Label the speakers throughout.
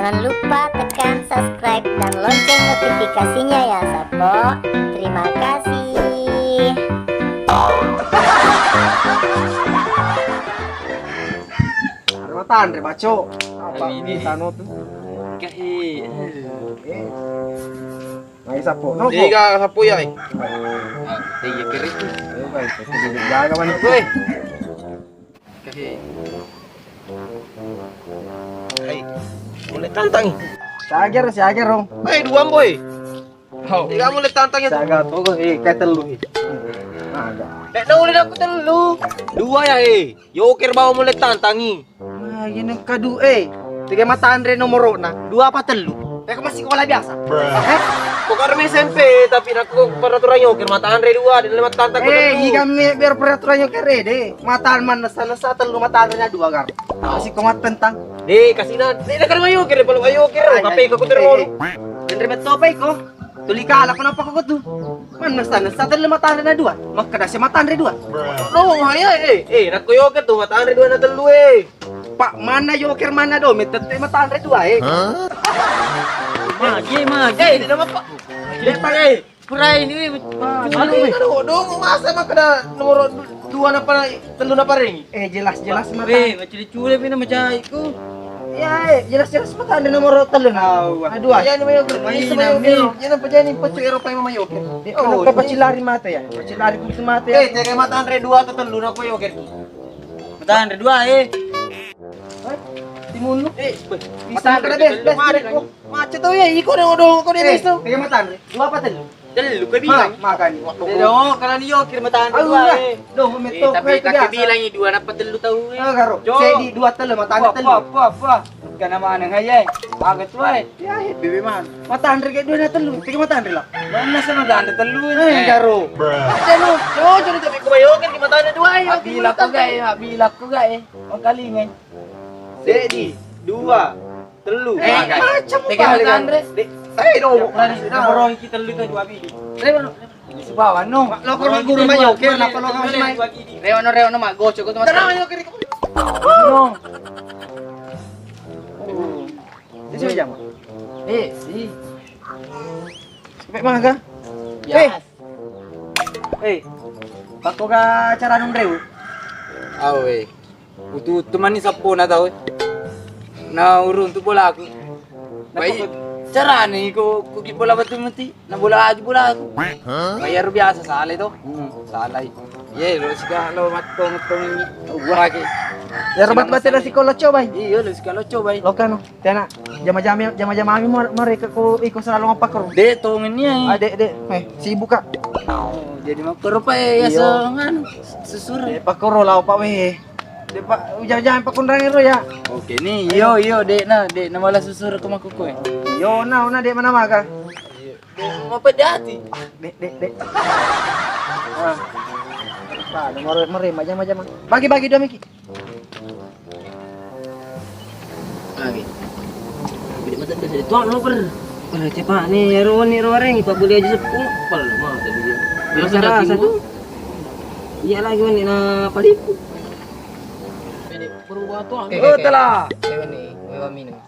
Speaker 1: Jangan lupa tekan subscribe dan lonceng notifikasinya ya Sapo. Terima kasih.
Speaker 2: Matan re baco. Apa ini tano tuh?
Speaker 3: Kai.
Speaker 2: Mai sapo. No.
Speaker 3: Tiga sapu ya. Tiga kiri.
Speaker 2: Baik, jaga man
Speaker 3: Gue. Kai. Hai. Mulai tantang.
Speaker 2: Siager dong.
Speaker 3: Hei, dua boy. Tiga mulai tantang itu.
Speaker 2: Siaga tuh kayak telu. Ada.
Speaker 3: Dek na ulit aku telu. Dua ya Yoker bawa mulai tantangi.
Speaker 2: Nah, ini kadu tiga mata Andre nomor na. Dua apa telu? Kayak masih sekolah biasa.
Speaker 3: Kok karena SMP tapi aku peraturan Yoker mata Andre dua dan lima tantang ko telu.
Speaker 2: Kami biar peraturannya kere deh. Mataan mana nasa telu mata Andre dua gar. Masih komat tentang.
Speaker 3: Kasih na. Dek na karena Yoker kalau Yoker kape ko terus.
Speaker 2: Andre betopay ko. Tuli ka ala ko na pa ko tu. Man nasa telu mata Andre na dua. Makada si mata Andre dua.
Speaker 3: No, haya nako Yoker tuh mata Andre dua na telu
Speaker 2: Pak, mana Yoker mana do? Metete mata Andre dua
Speaker 3: Magi. Ini nama Pak. Depan Purai ini. Dong masa mah kada nomor dua na para telu na paring.
Speaker 2: Jelas mata.
Speaker 3: Macam dicule pina macam iku.
Speaker 2: Ya, jelas mata Andre nomor telu na. Dua.
Speaker 3: Ya ni mayo Yoker. Yan ang pajani pacu Eropa yung mayo Yoker.
Speaker 2: Oh, pacilari mata ya. Pacilari putu mata ya.
Speaker 3: Teka mata Andre dua atau telu na ko Yoker. Mata Andre dua
Speaker 2: Timun lu.
Speaker 3: Mata Andre dua. Macam tu ya, iko na odong ko din iso.
Speaker 2: Tiga mata Andre. Dua apa telu?
Speaker 3: Telu ko bilang.
Speaker 2: Makan.
Speaker 3: Kalau ni Yoker mata Andre dua
Speaker 2: Do, meto.
Speaker 3: tapi kakek bilang ni dua dapat telu tahu
Speaker 2: Garo. Sedi dua telu mata Andre telu.
Speaker 3: Apa? Kan nama nang hayay. Bagat tuai.
Speaker 2: Ya, bebe man. Mata Andre kayak dua na telu. Tiga mata Andre lah.
Speaker 3: Mana sama mata Andre telu
Speaker 2: Garo.
Speaker 3: Ano? Jadi tapi ko Yoker di mata Andre dua Bilak ko gay. Magalingan. Sedi, dua, telu.
Speaker 2: Macam
Speaker 3: Teka mata Andre. Nomor kita telu itu dua biji. Subawa no.
Speaker 2: Loko ni guru man Yoker. Loko man may.
Speaker 3: Reo no magocho ko tumas.
Speaker 2: Tara Yoker.
Speaker 3: No.
Speaker 2: Di sini jam.
Speaker 3: Si.
Speaker 2: Sampai mana ka?
Speaker 3: Yes.
Speaker 2: Bako ka cara nung reu.
Speaker 4: Awe, utu teman ni sapo na tau. Na urun tu bola aku. Baik, cara ni ko bola betul mati. Na bola aku. Bayar biasa salah itu. Salah. Ye, lo sika lo matong ni. Lagi.
Speaker 2: Ya robat bate na si Kolo Chobay.
Speaker 4: Iyo, lo sika lo coba.
Speaker 2: Lo kano? Tena, jama-jama kami mereka ko iko selalu ngapak ko.
Speaker 4: De tongin niya.
Speaker 2: Dek. Sibuk ka.
Speaker 4: Jadi mau kerupa ya sangan susur.
Speaker 2: Pakoro lao pa we. De pa ujajan pa kundrang ro ya.
Speaker 4: Oke nih, iyo de na malah susur ke makuku.
Speaker 2: Yo na de mana maga.
Speaker 4: Apa dati?
Speaker 2: Dek. Pa, nomor jama. Bagi dua miki.
Speaker 3: Lagi. Bila mata kasi tuang lo per. Berarti Pak ni ron Pak boleh aja sepung. Pal mah tadi dia. Bila
Speaker 2: Salah satu.
Speaker 3: Iya lagi ni na palipu. Ini berubah tuang.
Speaker 2: Oh, telah.
Speaker 3: Lewa ni, lewa minum.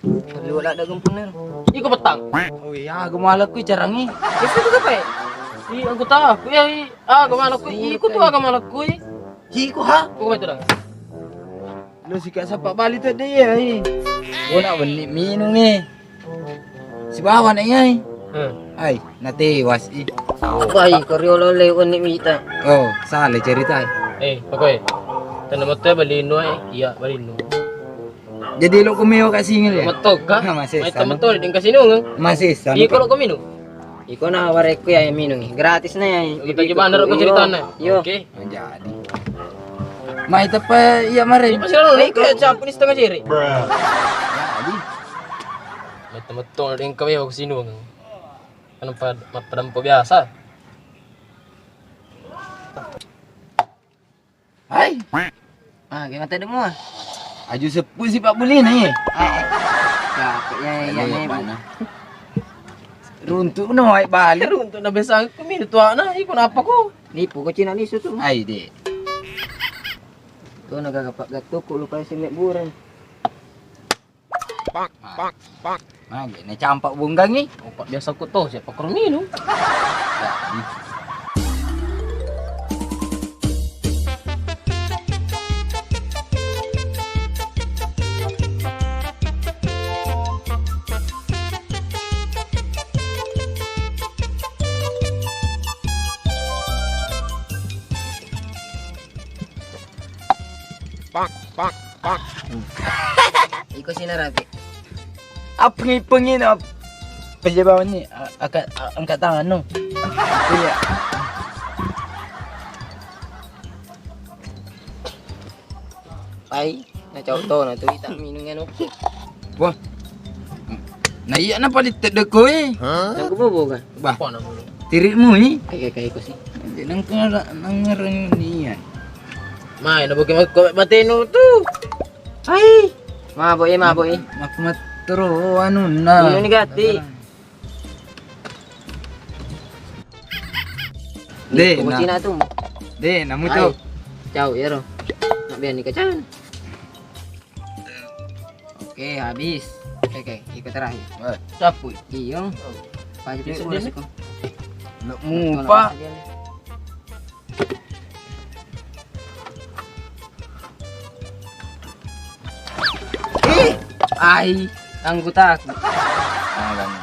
Speaker 3: Perlu wala ada gumpunan. Iko petang.
Speaker 4: Oh iya, gumalak ko carangi.
Speaker 3: Itu tu apa? Si anggota aku ya, gamalak ko. Iko tu gamalak ko.
Speaker 2: Hiko ha.
Speaker 3: Ko itu dah.
Speaker 4: Lo sika sapa bali tu dia Wala wani minum ni. Si bawa na yai. Ay, natewas
Speaker 3: Baik, koreolo lewa ni mita.
Speaker 4: Oh, salah cerita.
Speaker 3: Pakoy. Tanam mo balino iya balino.
Speaker 4: Jadi lo kumiyo ka singil ya?
Speaker 3: Matog ka?
Speaker 4: Masih
Speaker 3: Ay
Speaker 4: sama.
Speaker 3: tamatol din kasi nung.
Speaker 4: Masih sana.
Speaker 3: Iko lo kumino.
Speaker 5: Iko na warek ko ya minum gratis na ya.
Speaker 3: Kita coba andar ko cerita na.
Speaker 5: Yo.
Speaker 3: Okay.
Speaker 4: Jadi. Mai tapa iya mare.
Speaker 3: Pas lo ni kaya Japanese tengah ciri.
Speaker 4: Jadi.
Speaker 3: May tamatol din kami ako sino. Ano pa mapadampo biasa.
Speaker 4: Hai.
Speaker 5: Gimana tadi mo?
Speaker 4: Aju sepuh si Pak Buli na eh.
Speaker 5: Ya.
Speaker 4: Runtuk no ay bali.
Speaker 3: Pero untuk na besa kumino tuwa na. Iko na apa ko.
Speaker 5: Nipu ko Cina liso tu.
Speaker 4: Ay di.
Speaker 5: Ito nagagapak gato ko lupa si nek buran.
Speaker 4: Gini campak bunggang ni.
Speaker 5: Opak biasa ko to, siapa kurang minum.
Speaker 4: Jadi.
Speaker 5: Iko sinarapi.
Speaker 4: Apa ni pengin apa? Pejabat ni angkat tangan no. Iya.
Speaker 5: Ay, na cowok to na to kita minum ano.
Speaker 4: Wah. Nah iya na palit tedeko eh.
Speaker 5: Nang kubobo ka.
Speaker 4: Bah.
Speaker 5: Apa na mo?
Speaker 4: Tirikmu ni.
Speaker 5: Kaya ko si.
Speaker 4: Hindi nang nang niyan.
Speaker 5: May nabugay magko tu. Ay. Mabo eh.
Speaker 4: Makmatro ano na.
Speaker 5: Minum ni gati.
Speaker 4: De,
Speaker 5: Kung
Speaker 4: na.
Speaker 5: sina tu.
Speaker 4: De, namu tu.
Speaker 5: Ciao, ya ro. Nak biar ni kacan. Oke, habis. Oke, ikut terakhir.
Speaker 4: Sapu.
Speaker 5: Iyo. Pajak
Speaker 4: Yes,
Speaker 5: semua
Speaker 4: yes.
Speaker 5: sih kok.
Speaker 4: Mu pa.
Speaker 5: Ay, ang gutak.
Speaker 4: Ah, ganun.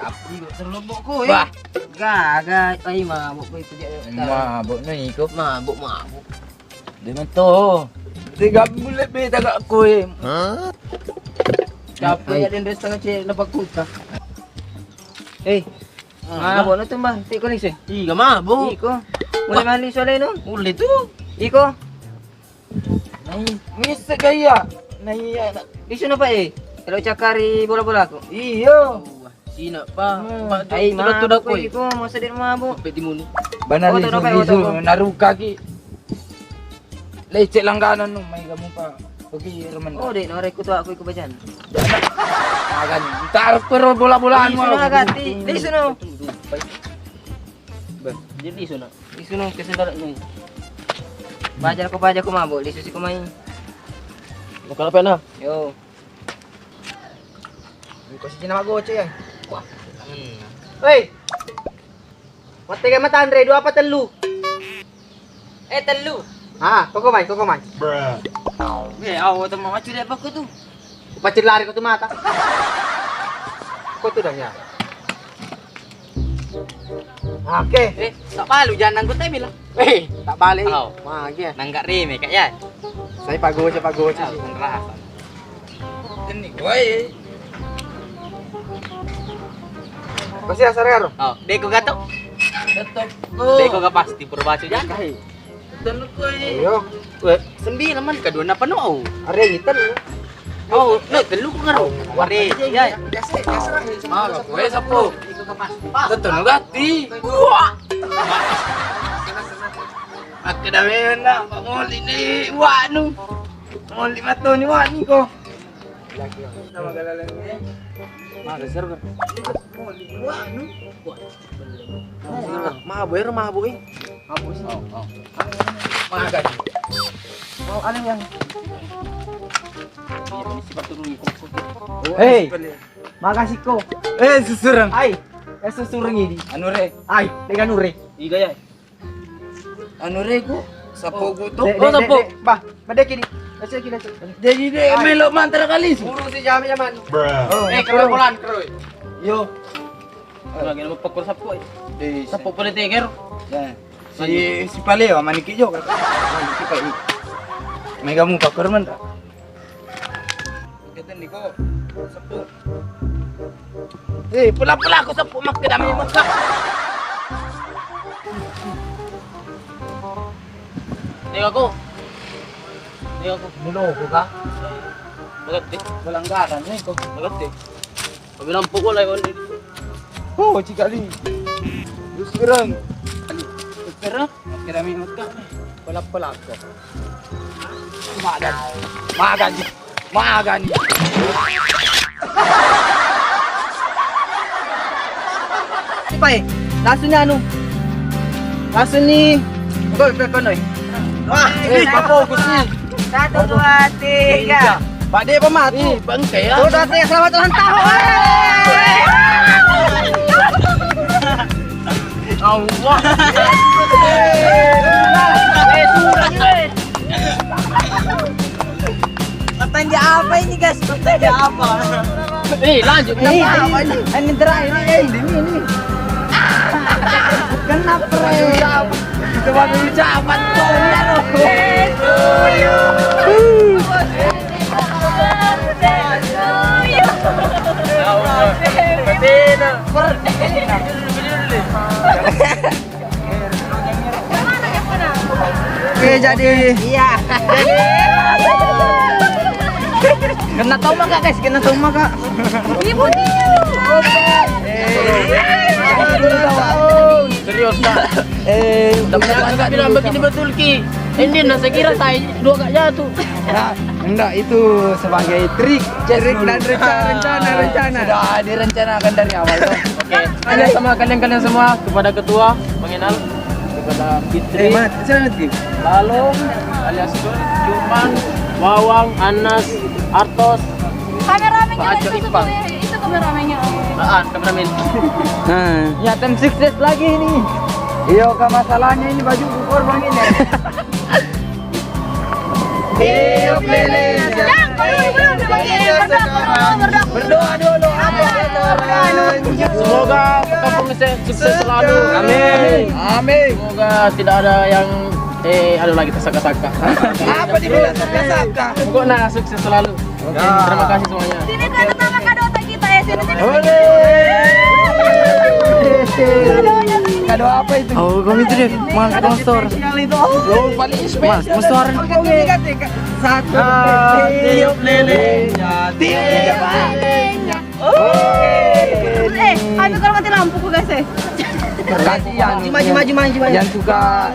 Speaker 5: Api kok terlebok ko eh.
Speaker 4: Bah.
Speaker 5: Gaga, ay mabuk ko itu dia.
Speaker 4: Mabuk na iko.
Speaker 5: Mabuk.
Speaker 4: Di man to. Tiga bulan beta ka ko eh.
Speaker 5: Capek ya din resta nga na pagkuta. Eh, mabuk na tumbang. Tiko ni sih.
Speaker 3: Iya mabuk.
Speaker 5: Iko. Mulai mali soalnya no.
Speaker 3: Uli tu.
Speaker 5: Iko.
Speaker 4: Nay, misa kaya. Nay,
Speaker 5: Di sana pa eh. Kalau cakari bola-bola aku.
Speaker 4: iyo.
Speaker 3: Sina pa.
Speaker 5: Ay,
Speaker 3: Tudak-tudak ko
Speaker 5: mabuk
Speaker 3: eh.
Speaker 5: iko. Masa din mabuk.
Speaker 3: Pwede mo ni.
Speaker 4: Banal
Speaker 5: Oto,
Speaker 4: iso
Speaker 5: oto,
Speaker 4: iso
Speaker 5: oto.
Speaker 4: naruka ki. Lecet langganan no may kamu pa. Oke, remen.
Speaker 5: Oh, dek, norek ko to ako iko bajan.
Speaker 4: Agan. Tar pero bola-bolaan
Speaker 5: Di
Speaker 4: mo.
Speaker 5: sana gati. Di sana.
Speaker 3: Jadi sana.
Speaker 5: Di sana kesendalan ni. Bajar ko mabuk. Di susi ko main.
Speaker 3: Bukan apa na?
Speaker 5: Yo.
Speaker 2: Iko si Jinamagoche yan. Hey! Mati ka mata, Andre. Dua pa telu.
Speaker 5: Telu.
Speaker 2: Ah, kukumay.
Speaker 5: Eh, awo to mama curi apa ko tu?
Speaker 2: Upacir lari ko tumata. Ko tu dah niya. Oke.
Speaker 5: Tak palu jangan ko tayo bilang.
Speaker 2: Tak balik.
Speaker 5: Oh.
Speaker 2: Wah, iya.
Speaker 5: Nanggak reme kak ya.
Speaker 2: Saya pagoce sih.
Speaker 5: Rasa.
Speaker 4: Ini koy.
Speaker 2: Kasi asar karo.
Speaker 5: Oh, deko gato.
Speaker 4: Tetap
Speaker 5: Deko ga pasti purbacu jan.
Speaker 4: Tanong koy.
Speaker 2: Ayo.
Speaker 5: Sendi naman kadua na pano oh.
Speaker 2: Are ngitan.
Speaker 5: Oh, no telu ko ngaro. Wari, ya.
Speaker 4: Maga koy sapo.
Speaker 5: Deko ga pasti.
Speaker 4: Tetap gati. Wah. Akadami na panguli ni Wanu. Panguli mato ni Wani ko. Nama galalan ni.
Speaker 5: Maga server.
Speaker 4: Panguli ni Wanu.
Speaker 2: Mabuk eh.
Speaker 4: Maga.
Speaker 2: Mau alin yang.
Speaker 4: Hey,
Speaker 2: Makasih ko.
Speaker 4: susurang.
Speaker 2: Ay, susurang ini.
Speaker 4: Anu re?
Speaker 2: Ay, dengan nure.
Speaker 3: Iga ya.
Speaker 4: Anu re ko? Sapo ko to.
Speaker 2: Sapo. Bah, badek ini. Kasi kita.
Speaker 4: Jadi de melok mantra kali.
Speaker 2: Buru si jam yaman.
Speaker 4: Oh,
Speaker 5: Keroy bolan, keroy.
Speaker 4: Yo.
Speaker 3: Lagi nama pakor sapo.
Speaker 4: Eh,
Speaker 3: Sapo pala tiger.
Speaker 4: si Paleo maniki jo. Maniki pa i. May kamu pakor man ta. Kita ni ko. Sapo. Pula-pula ako sapo makadami mo ka.
Speaker 3: Tengok aku.
Speaker 4: Mulo ko ka.
Speaker 3: Magati.
Speaker 4: Walang garan ni ko.
Speaker 3: Magati. Pag nampok ko lang yun.
Speaker 4: Oh, chikali. Gusto
Speaker 3: Pero,
Speaker 4: Kami mo ka. Pula-pula ko. Maagan.
Speaker 2: Siapa eh? Lasso niya ano? Lasso ni... Gol, Konoy.
Speaker 4: Papokus ni.
Speaker 5: 1, 2, 3.
Speaker 2: Pak De pematu.
Speaker 3: Bangkai ya.
Speaker 2: Sudah saya selamat ulang tahun.
Speaker 3: Allah.
Speaker 5: Petanda apa ini guys? Petanda apa?
Speaker 3: Lanjut.
Speaker 5: Apa ini? Ini terakhir ini. Kenapa ya?
Speaker 3: Coba ucapan tuh ya loh.
Speaker 2: Oke, jadi
Speaker 5: Iya. Kena tombak kak guys, kena tombak kak.
Speaker 3: Serius tak? Udah bilang begini betul Ki. Ini saya kira saya dua gak jatuh.
Speaker 4: Enggak, itu sebagai trik dan rencana. Sudah direncanakan dari awal tuh.
Speaker 3: Oke, tanya sama kalian semua, kepada ketua mengenal, kepada Fitri, lalu alias Juman, Wawang, Anas, Artos,
Speaker 6: Kameramennya
Speaker 3: Pak Aco
Speaker 6: itu
Speaker 3: Ipang.
Speaker 6: sebenarnya, itu kameramennya.
Speaker 3: Aan, kameramen.
Speaker 4: Ya tim sukses lagi ini. Iya, ke masalahnya ini baju korban ini.
Speaker 2: hidup lele.
Speaker 3: Berdoa dulu apa? Semoga kampung ini sukses selalu.
Speaker 4: Amin.
Speaker 3: Semoga tidak ada yang ada lagi tersangka-sangka.
Speaker 4: Apa dibilang saka-saka?
Speaker 3: Pokoknya sukses selalu. Oke, terima kasih semuanya.
Speaker 6: Sini kado sama kado kita ya, sini.
Speaker 4: Kado apa itu? Oh, kami itu deh, Mas sponsor.
Speaker 3: Lo paling
Speaker 4: Mas, sponsor.
Speaker 2: Satu tiup lilenya, tiup lilenya.
Speaker 6: Kami kalau mati lampu kok guys.
Speaker 4: Kasih yang
Speaker 2: Maju.
Speaker 4: yang suka